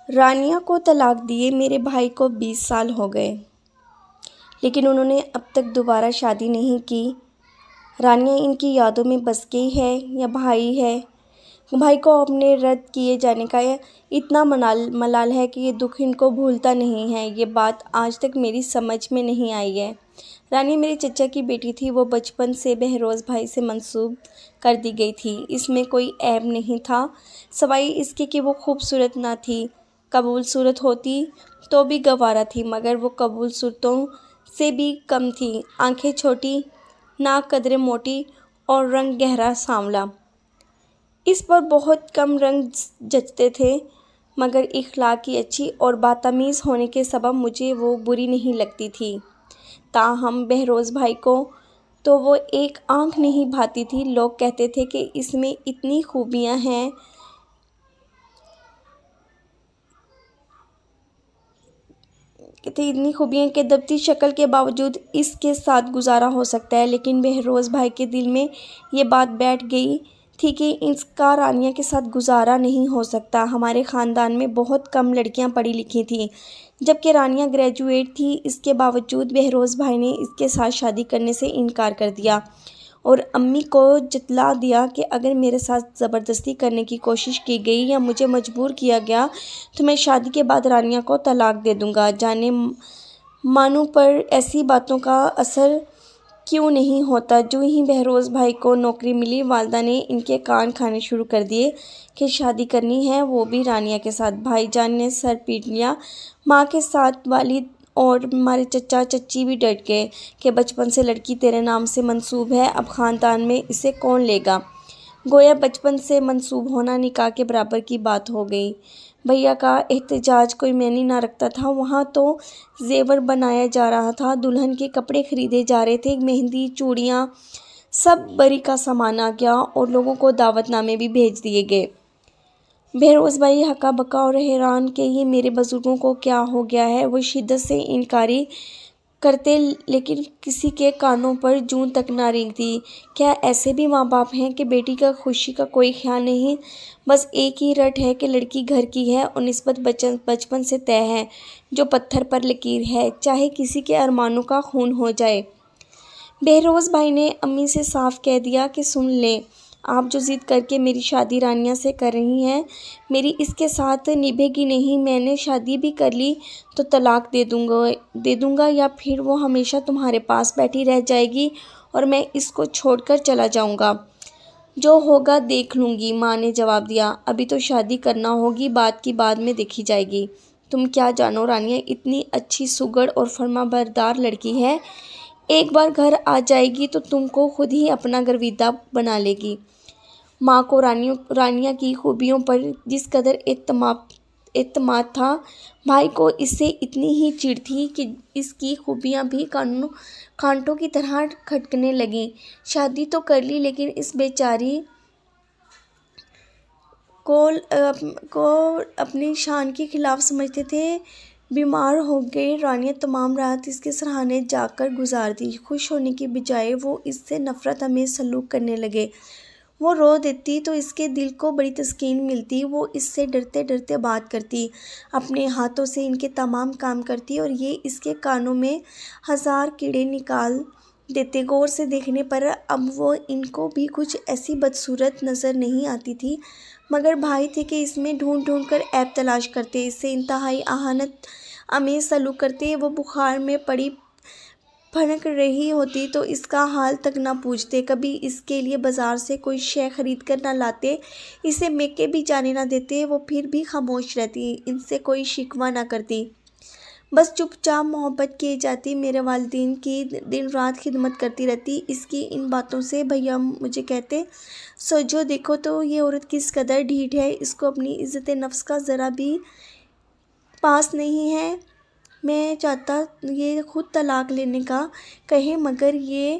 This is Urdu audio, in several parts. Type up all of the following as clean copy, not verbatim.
رانیہ کو طلاق دیے میرے بھائی کو 20 سال ہو گئے، لیکن انہوں نے اب تک دوبارہ شادی نہیں کی۔ رانیہ ان کی یادوں میں بس گئی ہے یا بھائی ہے؟ بھائی کو اپنے رد کیے جانے کا اتنا ملال ہے کہ یہ دکھ ان کو بھولتا نہیں ہے۔ یہ بات آج تک میری سمجھ میں نہیں آئی ہے۔ رانیہ میرے چچا کی بیٹی تھی، وہ بچپن سے بہروز بھائی سے منسوب کر دی گئی تھی۔ اس میں کوئی عیب نہیں تھا سوائے اس کے کہ وہ خوبصورت نہ تھی۔ قبول صورت ہوتی تو بھی گوارا تھی، مگر وہ قبول صورتوں سے بھی کم تھی۔ آنکھیں چھوٹی، ناک قدرے موٹی اور رنگ گہرا سانولا۔ اس پر بہت کم رنگ جچتے تھے، مگر اخلاق کی اچھی اور باتمیز ہونے کے سبب مجھے وہ بری نہیں لگتی تھی۔ تاہم بہروز بھائی کو تو وہ ایک آنکھ نہیں بھاتی تھی۔ لوگ کہتے تھے کہ اس میں اتنی خوبیاں ہیں کہ دبتی شکل کے باوجود اس کے ساتھ گزارا ہو سکتا ہے، لیکن بہروز بھائی کے دل میں یہ بات بیٹھ گئی تھی کہ اس کا رانیہ کے ساتھ گزارا نہیں ہو سکتا۔ ہمارے خاندان میں بہت کم لڑکیاں پڑھی لکھی تھیں، جبکہ رانیہ گریجویٹ تھی۔ اس کے باوجود بہروز بھائی نے اس کے ساتھ شادی کرنے سے انکار کر دیا اور امی کو جتلا دیا کہ اگر میرے ساتھ زبردستی کرنے کی کوشش کی گئی یا مجھے مجبور کیا گیا تو میں شادی کے بعد رانیہ کو طلاق دے دوں گا۔ جانے مانوں پر ایسی باتوں کا اثر کیوں نہیں ہوتا؟ جو ہی بہروز بھائی کو نوکری ملی، والدہ نے ان کے کان کھانے شروع کر دیے کہ شادی کرنی ہے، وہ بھی رانیہ کے ساتھ۔ بھائی جان نے سر پیٹ لیا۔ ماں کے ساتھ والد اور ہمارے چچا چچی بھی ڈٹ گئے کہ بچپن سے لڑکی تیرے نام سے منسوب ہے، اب خاندان میں اسے کون لے گا؟ گویا بچپن سے منسوب ہونا نکاح کے برابر کی بات ہو گئی۔ بھیا کا احتجاج کوئی معنی نہ رکھتا تھا۔ وہاں تو زیور بنایا جا رہا تھا، دلہن کے کپڑے خریدے جا رہے تھے، مہندی، چوڑیاں، سب بری کا سامان آ گیا اور لوگوں کو دعوت نامے بھی بھیج دیے گئے۔ بہروز بھائی ہکا بکا اور حیران کہ یہ میرے بزرگوں کو کیا ہو گیا ہے۔ وہ شدت سے انکاری کرتے، لیکن کسی کے کانوں پر جون تک نہ رینگتی۔ کیا ایسے بھی ماں باپ ہیں کہ بیٹی کا خوشی کا کوئی خیال نہیں؟ بس ایک ہی رٹ ہے کہ لڑکی گھر کی ہے اور نسبت بچپن سے طے ہے، جو پتھر پر لکیر ہے، چاہے کسی کے ارمانوں کا خون ہو جائے۔ بہروز بھائی نے امی سے صاف کہہ دیا کہ سن لیں، آپ جو ضد کر کے میری شادی رانیہ سے کر رہی ہیں، میری اس کے ساتھ نبھے گی نہیں۔ میں نے شادی بھی کر لی تو طلاق دے دوں گا یا پھر وہ ہمیشہ تمہارے پاس بیٹھی رہ جائے گی اور میں اس کو چھوڑ کر چلا جاؤں گا۔ جو ہوگا دیکھ لوں گی، ماں نے جواب دیا۔ ابھی تو شادی کرنا ہوگی، بات کی بعد میں دیکھی جائے گی۔ تم کیا جانو، رانیہ اتنی اچھی سگڑ اور فرما بردار لڑکی ہے، ایک بار گھر آ جائے گی تو تم کو خود ہی اپنا گرویدہ بنا لے گی۔ ماں کو رانیہ کی خوبیوں پر جس قدر اعتماد تھا، بھائی کو اس سے اتنی ہی چڑ تھی کہ اس کی خوبیاں بھی کانٹوں کی طرح کھٹکنے لگیں۔ شادی تو کر لی، لیکن اس بیچاری کو اپنی شان کے خلاف سمجھتے تھے۔ بیمار ہو گئی رانیہ تمام رات اس کے سرہانے جاگ کر گزار دی۔ خوش ہونے کی بجائے وہ اس سے نفرت آمیز سلوک کرنے لگے۔ وہ رو دیتی تو اس کے دل کو بڑی تسکین ملتی۔ وہ اس سے ڈرتے ڈرتے بات کرتی، اپنے ہاتھوں سے ان کے تمام کام کرتی اور یہ اس کے کانوں میں ہزار کیڑے نکال دیتے۔ غور سے دیکھنے پر اب وہ ان کو بھی کچھ ایسی بدصورت نظر نہیں آتی تھی، مگر بھائی تھے کہ اس میں ڈھونڈ ڈھونڈ کر عیب تلاش کرتے، اس سے انتہائی اہانت آمیز سلوک کرتے۔ وہ بخار میں پڑی پھنک رہی ہوتی تو اس کا حال تک نہ پوچھتے، کبھی اس کے لیے بازار سے کوئی شے خرید کر نہ لاتے، اسے میکے بھی جانے نہ دیتے۔ وہ پھر بھی خاموش رہتی، ان سے کوئی شکوہ نہ کرتی، بس چپ چاپ محبت کیے جاتی۔ میرے والدین کی دن رات خدمت کرتی رہتی۔ اس کی ان باتوں سے بھیا مجھے کہتے، سوجو دیکھو تو یہ عورت کس قدر ڈھیٹ ہے، اس کو اپنی عزت نفس کا ذرا بھی پاس نہیں ہے۔ میں چاہتا یہ خود طلاق لینے کا کہے، مگر یہ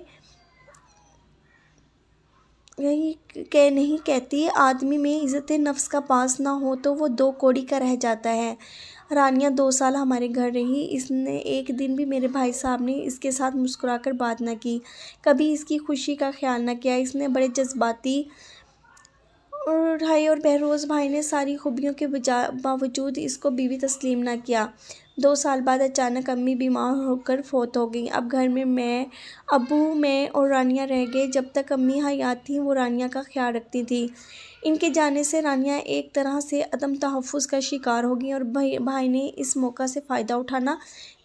نہیں کہتی۔ آدمی میں عزت نفس کا پاس نہ ہو تو وہ دو کوڑی کا رہ جاتا ہے۔ رانیہ 2 سال ہمارے گھر رہی، اس نے ایک دن بھی میرے بھائی صاحب نے اس کے ساتھ مسکرا کر بات نہ کی، کبھی اس کی خوشی کا خیال نہ کیا۔ اس نے بڑے جذباتی بھائی اور بہروز بھائی نے ساری خوبیوں کے باوجود اس کو بیوی تسلیم نہ کیا۔ 2 سال بعد اچانک امی بیمار ہو کر فوت ہو گئیں۔ اب گھر میں ابو، میں اور رانیہ رہ گئے۔ جب تک امی حیات تھیں وہ رانیہ کا خیال رکھتی تھیں۔ ان کے جانے سے رانیہ ایک طرح سے عدم تحفظ کا شکار ہو گئی اور بھائی نے اس موقع سے فائدہ اٹھانا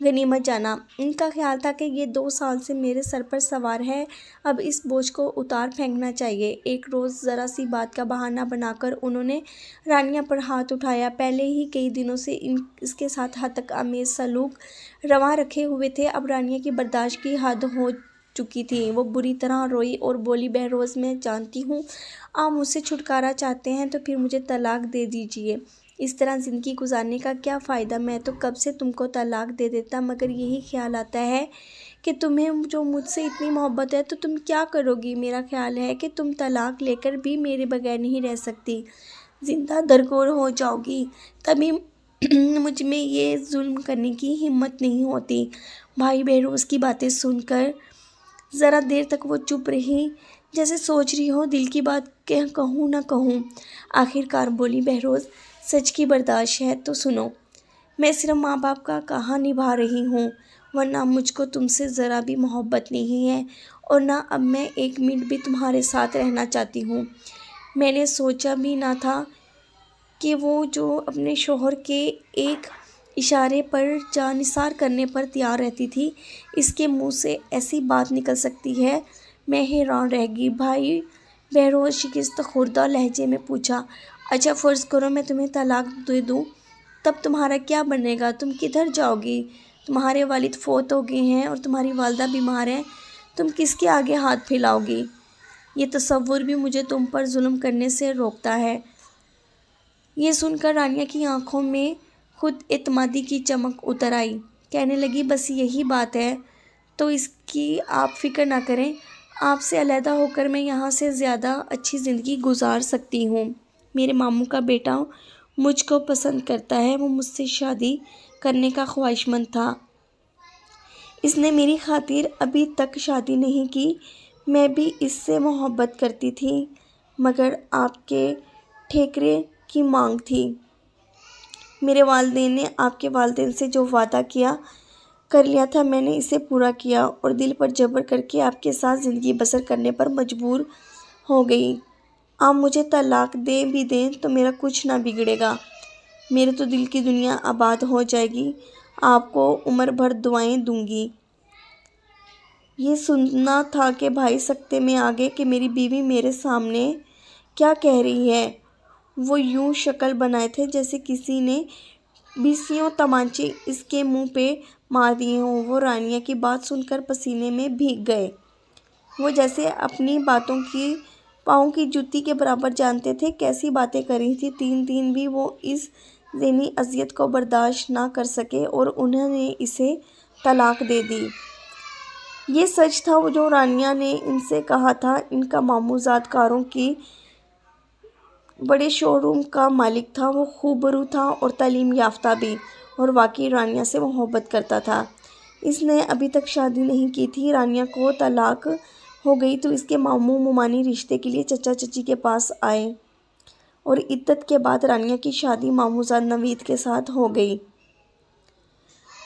غنیمت جانا۔ ان کا خیال تھا کہ یہ 2 سال سے میرے سر پر سوار ہے، اب اس بوجھ کو اتار پھینکنا چاہیے۔ ایک روز ذرا سی بات کا بہانہ بنا کر انہوں نے رانیہ پر ہاتھ اٹھایا۔ پہلے ہی کئی دنوں سے اس کے ساتھ ہتک آمیز سلوک رواں رکھے ہوئے تھے۔ اب رانیہ کی برداشت کی حد ہو چکی تھی۔ وہ بری طرح روئی اور بولی، بہروز میں جانتی ہوں آپ مجھ سے چھٹکارا چاہتے ہیں تو پھر مجھے طلاق دے دیجیے۔ اس طرح زندگی گزارنے کا کیا فائدہ؟ میں تو کب سے تم کو طلاق دے دیتا، مگر یہی خیال آتا ہے کہ تمہیں جو مجھ سے اتنی محبت ہے تو تم کیا کرو گی؟ میرا خیال ہے کہ تم طلاق لے کر بھی میرے بغیر نہیں رہ سکتی، زندہ درگور ہو جاؤ گی۔ تبھی مجھ میں یہ ظلم کرنے کی ہمت نہیں ہوتی۔ بھائی بہروز کی باتیں سن کر ذرا دیر تک وہ چپ رہی، جیسے سوچ رہی ہو دل کی بات کہوں نہ کہوں۔ آخر کار بولی، بہروز سچ کی برداشت ہے تو سنو، میں صرف ماں باپ کا کہا نبھا رہی ہوں، ورنہ مجھ کو تم سے ذرا بھی محبت نہیں ہے اور نہ اب میں ایک منٹ بھی تمہارے ساتھ رہنا چاہتی ہوں۔ میں نے سوچا بھی نہ تھا کہ وہ جو اپنے شوہر کے ایک اشارے پر جان نثار کرنے پر تیار رہتی تھی، اس کے منہ سے ایسی بات نکل سکتی ہے۔ میں حیران رہ گئی۔ بھائی بہروز شکست خوردہ لہجے میں پوچھا، اچھا فرض کرو میں تمہیں طلاق دے دوں، تب تمہارا کیا بنے گا؟ تم کدھر جاؤ گی؟ تمہارے والد فوت ہو گئے ہیں اور تمہاری والدہ بیمار ہیں، تم کس کے آگے ہاتھ پھیلاؤ گی؟ یہ تصور بھی مجھے تم پر ظلم کرنے سے روکتا ہے۔ یہ سن کر رانیہ کی آنکھوں میں خود اعتمادی کی چمک اتر آئی۔ کہنے لگی، بس یہی بات ہے تو اس کی آپ فکر نہ کریں، آپ سے علیحدہ ہو کر میں یہاں سے زیادہ اچھی زندگی گزار سکتی ہوں۔ میرے ماموں کا بیٹا مجھ کو پسند کرتا ہے، وہ مجھ سے شادی کرنے کا خواہشمند تھا۔ اس نے میری خاطر ابھی تک شادی نہیں کی۔ میں بھی اس سے محبت کرتی تھی، مگر آپ کے ٹھکرے کی مانگ تھی۔ میرے والدین نے آپ کے والدین سے جو وعدہ کر لیا تھا، میں نے اسے پورا کیا اور دل پر جبر کر کے آپ کے ساتھ زندگی بسر کرنے پر مجبور ہو گئی۔ آپ مجھے طلاق دے بھی دیں تو میرا کچھ نہ بگڑے گا، میرے تو دل کی دنیا آباد ہو جائے گی، آپ کو عمر بھر دعائیں دوں گی۔ یہ سننا تھا کہ بھائی سکتے میں آ گئے کہ میری بیوی میرے سامنے کیا کہہ رہی ہے۔ وہ یوں شکل بنائے تھے جیسے کسی نے 20 تمانچے اس کے منہ پہ مار دیے ہوں۔ وہ رانیہ کی بات سن کر پسینے میں بھیگ گئے۔ وہ جیسے اپنی باتوں کی پاؤں کی جوتی کے برابر جانتے تھے، کیسی باتیں کر رہی تھی۔ 3 دن بھی وہ اس ذہنی اذیت کو برداشت نہ کر سکے اور انہوں نے اسے طلاق دے دی۔ یہ سچ تھا جو رانیہ نے ان سے کہا تھا۔ ان کا ماموں ذات کاروں کی بڑے شو روم کا مالک تھا۔ وہ خوبرو تھا اور تعلیم یافتہ بھی، اور واقعی رانیہ سے محبت کرتا تھا۔ اس نے ابھی تک شادی نہیں کی تھی۔ رانیہ کو طلاق ہو گئی تو اس کے ماموں ممانی رشتے کے لیے چچا چچی کے پاس آئے اور عدت کے بعد رانیہ کی شادی ماموں زاد نوید کے ساتھ ہو گئی۔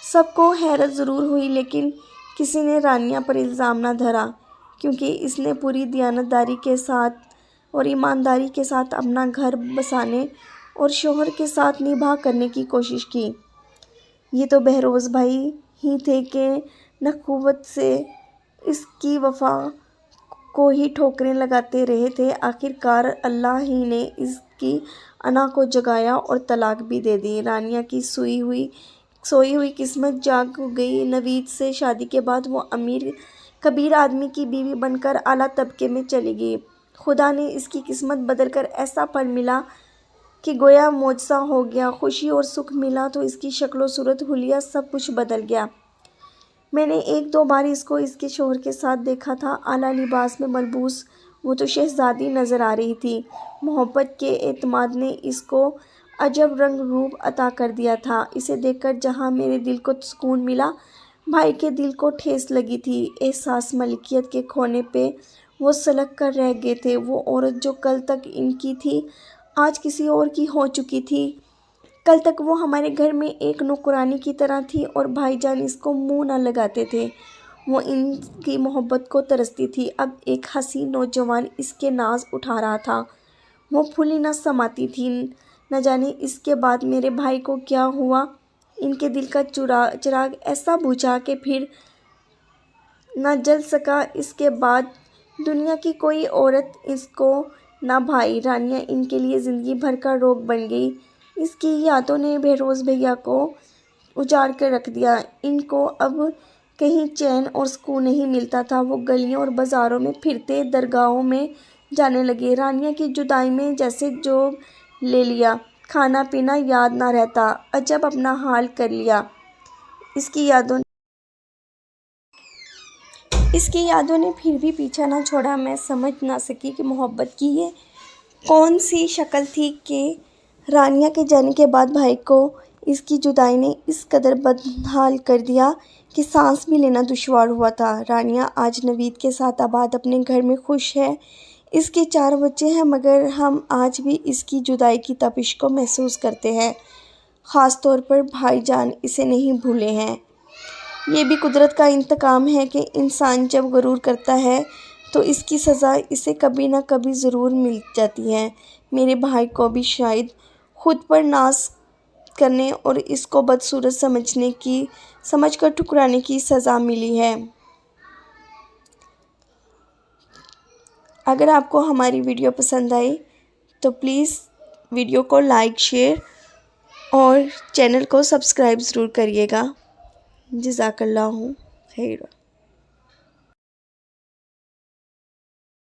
سب کو حیرت ضرور ہوئی، لیکن کسی نے رانیہ پر الزام نہ دھرا، کیونکہ اس نے پوری دیانتداری کے ساتھ اور ایمانداری کے ساتھ اپنا گھر بسانے اور شوہر کے ساتھ نباہ کرنے کی کوشش کی۔ یہ تو بہروز بھائی ہی تھے کہ نخوت سے اس کی وفا کو ہی ٹھوکریں لگاتے رہے تھے۔ آخر کار اللہ ہی نے اس کی انا کو جگایا اور طلاق بھی دے دی۔ رانیہ کی سوئی ہوئی قسمت جاگ گئی۔ نوید سے شادی کے بعد وہ امیر کبیر آدمی کی بیوی بن کر اعلیٰ طبقے میں چلی گئی۔ خدا نے اس کی قسمت بدل کر ایسا پل ملا کہ گویا معجزہ ہو گیا۔ خوشی اور سکھ ملا تو اس کی شکل و صورت، حلیہ، سب کچھ بدل گیا۔ میں نے 1-2 بار اس کو اس کے شوہر کے ساتھ دیکھا تھا، اعلیٰ لباس میں ملبوس۔ وہ تو شہزادی نظر آ رہی تھی۔ محبت کے اعتماد نے اس کو عجب رنگ روپ عطا کر دیا تھا۔ اسے دیکھ کر جہاں میرے دل کو سکون ملا، بھائی کے دل کو ٹھیس لگی تھی۔ احساس ملکیت کے کھونے پہ وہ سلگ کر رہ گئے تھے۔ وہ عورت جو کل تک ان کی تھی آج کسی اور کی ہو چکی تھی۔ کل تک وہ ہمارے گھر میں ایک نوکرانی کی طرح تھی اور بھائی جان اس کو منہ نہ لگاتے تھے۔ وہ ان کی محبت کو ترستی تھی۔ اب ایک حسین نوجوان اس کے ناز اٹھا رہا تھا۔ وہ پھولی نہ سماتی تھی۔ نہ جانے اس کے بعد میرے بھائی کو کیا ہوا۔ ان کے دل کا چراغ ایسا بجھا کہ پھر نہ جل سکا۔ اس کے بعد دنیا کی کوئی عورت اس کو نہ بھائی۔ رانیہ ان کے لیے زندگی بھر کا روگ بن گئی۔ اس کی یادوں نے بہروز بھیا کو اجاڑ کر رکھ دیا۔ ان کو اب کہیں چین اور سکون نہیں ملتا تھا۔ وہ گلیوں اور بازاروں میں پھرتے، درگاہوں میں جانے لگے۔ رانیہ کی جدائی میں جیسے جوگ لے لیا۔ کھانا پینا یاد نہ رہتا۔ عجب اپنا حال کر لیا۔ اس کی یادوں نے پھر بھی پیچھا نہ چھوڑا۔ میں سمجھ نہ سکی کہ محبت کی یہ کون سی شکل تھی کہ رانیہ کے جانے کے بعد بھائی کو اس کی جدائی نے اس قدر بدحال کر دیا کہ سانس بھی لینا دشوار ہوا تھا۔ رانیہ آج نوید کے ساتھ آباد اپنے گھر میں خوش ہے۔ اس کے 4 بچے ہیں مگر ہم آج بھی اس کی جدائی کی تپش کو محسوس کرتے ہیں۔ خاص طور پر بھائی جان اسے نہیں بھولے ہیں۔ یہ بھی قدرت کا انتقام ہے کہ انسان جب غرور کرتا ہے تو اس کی سزا اسے کبھی نہ کبھی ضرور مل جاتی ہے۔ میرے بھائی کو بھی شاید خود پر ناز کرنے اور اس کو بدصورت سمجھ کر ٹھکرانے کی سزا ملی ہے۔ اگر آپ کو ہماری ویڈیو پسند آئی تو پلیز ویڈیو کو لائک، شیئر اور چینل کو سبسکرائب ضرور کریے گا۔ جزاک اللہ خیر۔